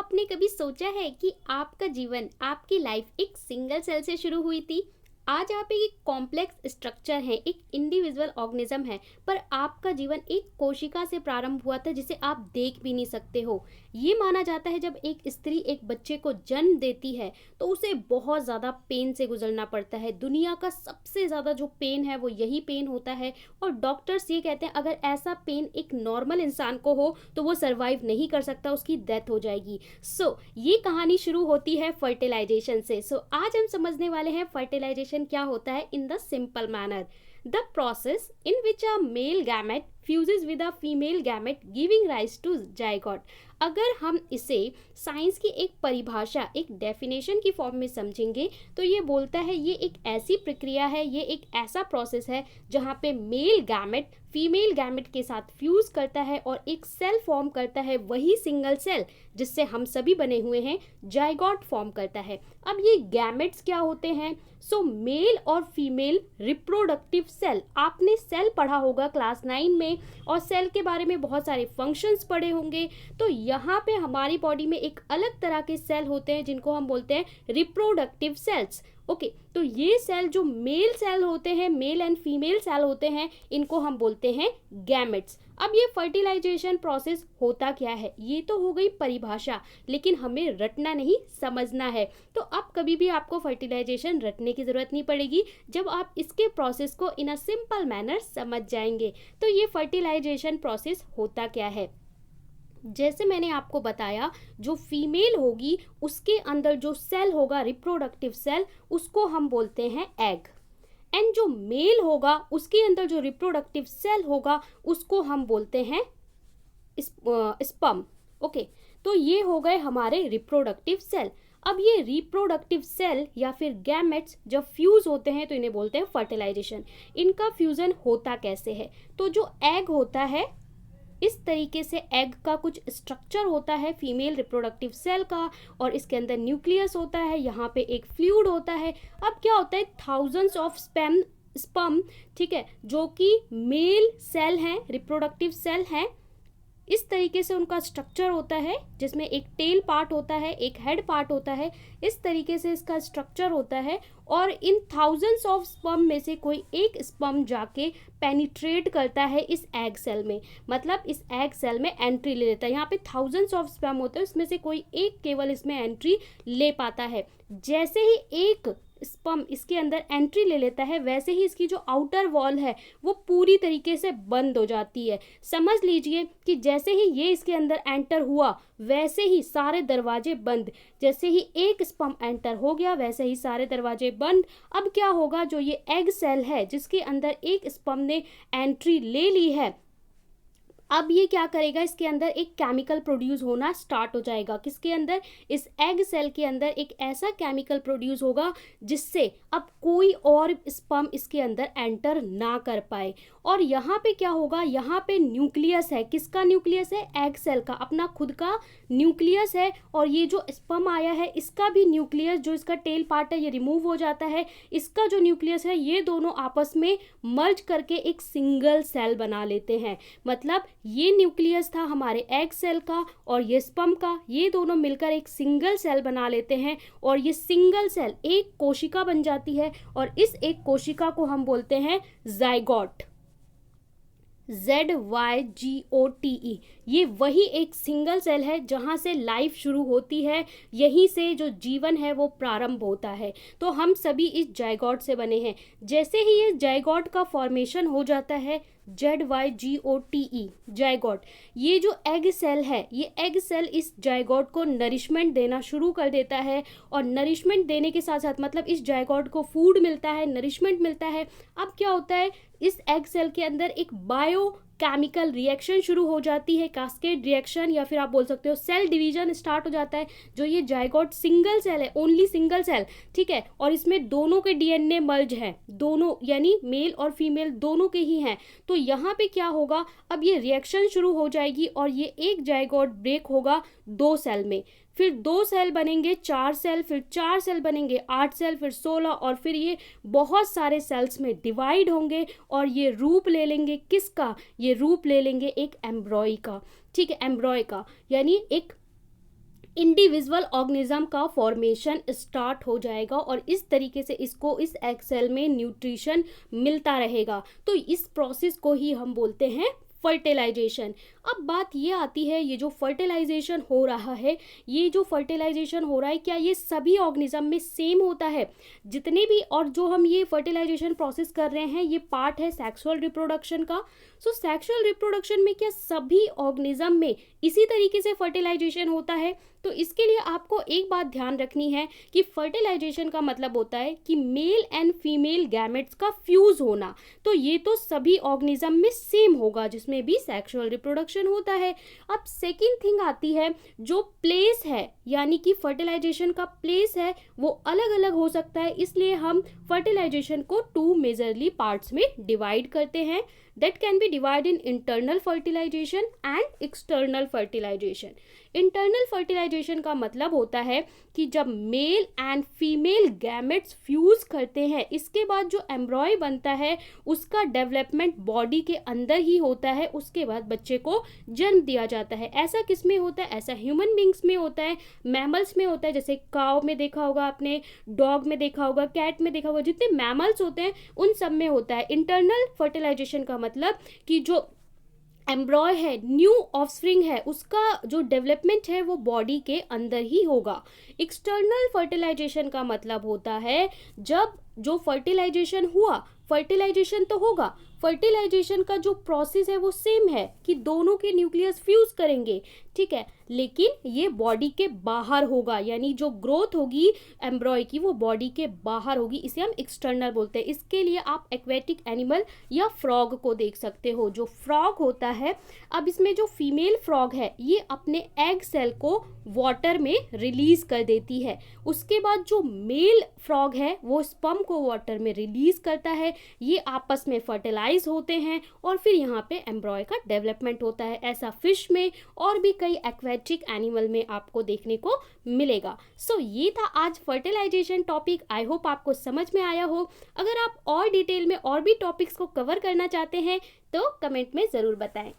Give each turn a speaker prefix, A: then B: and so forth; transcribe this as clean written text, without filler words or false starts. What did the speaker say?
A: आपने कभी सोचा है कि आपका जीवन, आपकी लाइफ एक सिंगल सेल से शुरू हुई थी? आज आप एक कॉम्प्लेक्स स्ट्रक्चर है, एक इंडिविजुअल ऑर्गेनिज्म है, पर आपका जीवन एक कोशिका से प्रारंभ हुआ था जिसे आप देख भी नहीं सकते हो। ये माना जाता है जब एक स्त्री एक बच्चे को जन्म देती है तो उसे बहुत ज़्यादा पेन से गुजरना पड़ता है। दुनिया का सबसे ज़्यादा जो पेन है वो यही पेन होता है, और डॉक्टर्स ये कहते हैं अगर ऐसा पेन एक नॉर्मल इंसान को हो तो वो सर्वाइव नहीं कर सकता, उसकी डेथ हो जाएगी। ये कहानी शुरू होती है फर्टिलाइजेशन से। आज हम समझने वाले हैं फर्टिलाइजेशन क्या होता है in the simple manner. The process in which a male gamete fuses with a female gamete giving rise to zygote. अगर हम इसे साइंस की एक परिभाषा, एक डेफिनेशन की फॉर्म में समझेंगे तो ये बोलता है ये एक ऐसी प्रक्रिया है, ये एक ऐसा प्रोसेस है जहाँ पे मेल गैमेट फीमेल गैमेट के साथ फ्यूज करता है और एक सेल फॉर्म करता है, वही सिंगल सेल जिससे हम सभी बने हुए हैं, जाइगोट फॉर्म करता है। अब ये गैमेट्स क्या होते हैं? मेल और फीमेल रिप्रोडक्टिव सेल, आपने सेल पढ़ा होगा क्लास 9 में, और सेल के बारे में बहुत सारे फंक्शंस पढ़े होंगे। तो यहाँ पे हमारी बॉडी में एक अलग तरह के सेल होते हैं जिनको हम बोलते हैं रिप्रोडक्टिव सेल्स। ओके, तो ये सेल जो मेल सेल होते हैं, मेल एंड फीमेल सेल होते हैं, इनको हम बोलते हैं गैमेट्स। अब ये फर्टिलाइजेशन प्रोसेस होता क्या है? ये तो हो गई परिभाषा, लेकिन हमें रटना नहीं, समझना है। तो अब कभी भी आपको फर्टिलाइजेशन रटने की ज़रूरत नहीं पड़ेगी जब आप इसके प्रोसेस को इन अ सिंपल मैनर समझ जाएंगे। तो ये फर्टिलाइजेशन प्रोसेस होता क्या है? जैसे मैंने आपको बताया, जो फीमेल होगी उसके अंदर जो सेल होगा रिप्रोडक्टिव सेल, उसको हम बोलते हैं एग। एंड जो मेल होगा उसके अंदर जो रिप्रोडक्टिव सेल होगा उसको हम बोलते हैं स्पर्म। ओके, तो ये हो गए हमारे रिप्रोडक्टिव सेल। अब ये रिप्रोडक्टिव सेल या फिर गैमेट्स जब फ्यूज होते हैं तो इन्हें बोलते हैं फर्टिलाइजेशन। इनका फ्यूजन होता कैसे है? तो जो एग होता है, इस तरीके से एग का कुछ स्ट्रक्चर होता है फीमेल रिप्रोडक्टिव सेल का, और इसके अंदर न्यूक्लियस होता है, यहाँ पे एक फ्लूइड होता है। अब क्या होता है, थाउजेंड्स ऑफ स्पर्म, ठीक है, जो कि मेल सेल हैं, रिप्रोडक्टिव सेल हैं। इस तरीके से उनका स्ट्रक्चर होता है जिसमें एक टेल पार्ट होता है, एक हेड पार्ट होता है। इस तरीके से इसका स्ट्रक्चर होता है, और इन थाउजेंड्स ऑफ स्पर्म में से कोई एक स्पर्म जाके पेनिट्रेट करता है इस एग सेल में, मतलब इस एग सेल में एंट्री ले लेता है। यहाँ पे थाउजेंड्स ऑफ स्पर्म होते हैं, उसमें से कोई एक केवल इसमें एंट्री ले पाता है। जैसे ही एक स्पर्म इसके अंदर एंट्री ले लेता है, वैसे ही इसकी जो आउटर वॉल है वो पूरी तरीके से बंद हो जाती है। समझ लीजिए कि जैसे ही ये इसके अंदर एंटर हुआ वैसे ही सारे दरवाजे बंद। जैसे ही एक स्पर्म एंटर हो गया वैसे ही सारे दरवाजे बंद। अब क्या होगा, जो ये एग सेल है जिसके अंदर एक स्पर्म ने एंट्री ले ली है, अब ये क्या करेगा, इसके अंदर एक केमिकल प्रोड्यूस होना स्टार्ट हो जाएगा। किसके अंदर? इस एग सेल के अंदर एक ऐसा केमिकल प्रोड्यूस होगा जिससे अब कोई और स्पर्म इसके अंदर एंटर ना कर पाए। और यहाँ पे क्या होगा, यहाँ पे न्यूक्लियस है। किसका न्यूक्लियस है? एग सेल का अपना खुद का न्यूक्लियस है। और ये जो स्पर्म आया है इसका भी न्यूक्लियस, जो इसका टेल पार्ट है, ये रिमूव हो जाता है। इसका जो न्यूक्लियस है, ये दोनों आपस में मर्ज करके एक सिंगल सेल बना लेते हैं। मतलब ये न्यूक्लियस था हमारे एग सेल का और ये स्पर्म का, ये दोनों मिलकर एक सिंगल सेल बना लेते हैं, और ये सिंगल सेल एक कोशिका बन जाती है, और इस एक कोशिका को हम बोलते हैं जाइगोट। ZYGOTE। ये वही एक सिंगल सेल है जहाँ से लाइफ शुरू होती है, यहीं से जो जीवन है वो प्रारंभ होता है। तो हम सभी इस जाइगोट से बने हैं। जैसे ही ये जाइगोट का फॉर्मेशन हो जाता है, ZYGOTE, जाइगोट, ये जो एग सेल है, ये एग सेल इस जाइगोट को नरिशमेंट देना शुरू कर देता है, और नरिशमेंट देने के साथ साथ मतलब इस जाइगोट को फूड मिलता है, नरिशमेंट मिलता है। अब क्या होता है, इस एग सेल के अंदर एक बायो केमिकल रिएक्शन शुरू हो जाती है, कास्केड रिएक्शन, या फिर आप बोल सकते हो सेल डिवीजन स्टार्ट हो जाता है। जो ये जाइगोट सिंगल सेल है, ओनली सिंगल सेल, ठीक है, और इसमें दोनों के डीएनए मर्ज हैं, दोनों यानी मेल और फीमेल दोनों के ही हैं। तो यहाँ पे क्या होगा, अब ये रिएक्शन शुरू हो जाएगी और ये एक जाइगोट ब्रेक होगा 2 सेल में, फिर 2 सेल बनेंगे 4 सेल, फिर 4 सेल बनेंगे 8 सेल, फिर 16, और फिर ये बहुत सारे सेल्स में डिवाइड होंगे, और ये रूप ले लेंगे किसका? ये रूप ले लेंगे एक एम्ब्रॉय का। ठीक है, एम्ब्रॉय का यानी एक इंडिविजुअल ऑर्गेनिज्म का फॉर्मेशन स्टार्ट हो जाएगा और इस तरीके से इसको इस एग सेल में न्यूट्रिशन मिलता रहेगा। तो इस प्रोसेस को ही हम बोलते हैं फर्टिलाइजेशन। अब बात ये आती है, ये जो फर्टिलाइजेशन हो रहा है, क्या ये सभी ऑर्गेनिज्म में सेम होता है? जितने भी और जो हम ये फर्टिलाइजेशन प्रोसेस कर रहे हैं, ये पार्ट है सेक्सुअल रिप्रोडक्शन का। सो सेक्सुअल रिप्रोडक्शन में क्या सभी ऑर्गेनिज्म में इसी तरीके से फर्टिलाइजेशन होता है? तो इसके लिए आपको एक बात ध्यान रखनी है कि फर्टिलाइजेशन का मतलब होता है कि मेल एंड फीमेल गैमेट्स का फ्यूज होना। तो ये तो सभी ऑर्गेनिज्म में सेम होगा जिसमें भी सेक्सुअल रिप्रोडक्शन होता है। अब सेकंड थिंग आती है, जो प्लेस है, यानी कि फर्टिलाइजेशन का प्लेस है वो अलग अलग हो सकता है। इसलिए हम फर्टिलाइजेशन को 2 मेजरली पार्ट्स में डिवाइड करते हैं। That can be divide in internal fertilisation and external fertilisation. Internal fertilisation का मतलब होता है कि जब male and female gametes fuse करते हैं, इसके बाद जो एम्ब्रॉय बनता है उसका डेवलपमेंट बॉडी के अंदर ही होता है। उसके बाद बच्चे को जन्म दिया जाता है। ऐसा किस में होता है? ऐसा ह्यूमन बींग्स में होता है, मैमल्स में होता है, जैसे काव में देखा होगा आपने, डॉग में देखा होगा, कैट में देखा होगा, जितने मैमल्स होते हैं उन सब में होता है। इंटरनल फर्टिलाइजेशन का मतलब कि जो एम्ब्रॉय है, न्यू ऑफस्प्रिंग है, उसका जो डेवलपमेंट है वो बॉडी के अंदर ही होगा। एक्सटर्नल फर्टिलाइजेशन का मतलब होता है जब जो फर्टिलाइजेशन हुआ, फर्टिलाइजेशन तो होगा, फर्टिलाइजेशन का जो प्रोसेस है वो सेम है कि दोनों के न्यूक्लियस फ्यूज करेंगे, ठीक है, लेकिन ये बॉडी के बाहर होगा, यानी जो ग्रोथ होगी एम्ब्रॉय की वो बॉडी के बाहर होगी। इसे हम एक्सटर्नल बोलते हैं। इसके लिए आप एक्वेटिक एनिमल या फ्रॉग को देख सकते हो। जो फ्रॉग होता है, अब इसमें जो फीमेल फ्रॉग है ये अपने एग सेल को वाटर में रिलीज कर देती है। उसके बाद जो मेल फ्रॉग है वो स्पर्म को वाटर में रिलीज करता है। ये आपस में फर्टिलाइज होते हैं और फिर यहाँ पे एम्ब्रॉय का डेवलपमेंट होता है। ऐसा फिश में और भी कई एक्वेटिक एनिमल में आपको देखने को मिलेगा। सो ये था आज फर्टिलाइजेशन टॉपिक। आई होप आपको समझ में आया हो। अगर आप और डिटेल में और भी टॉपिक्स को कवर करना चाहते हैं तो कमेंट में ज़रूर बताएं।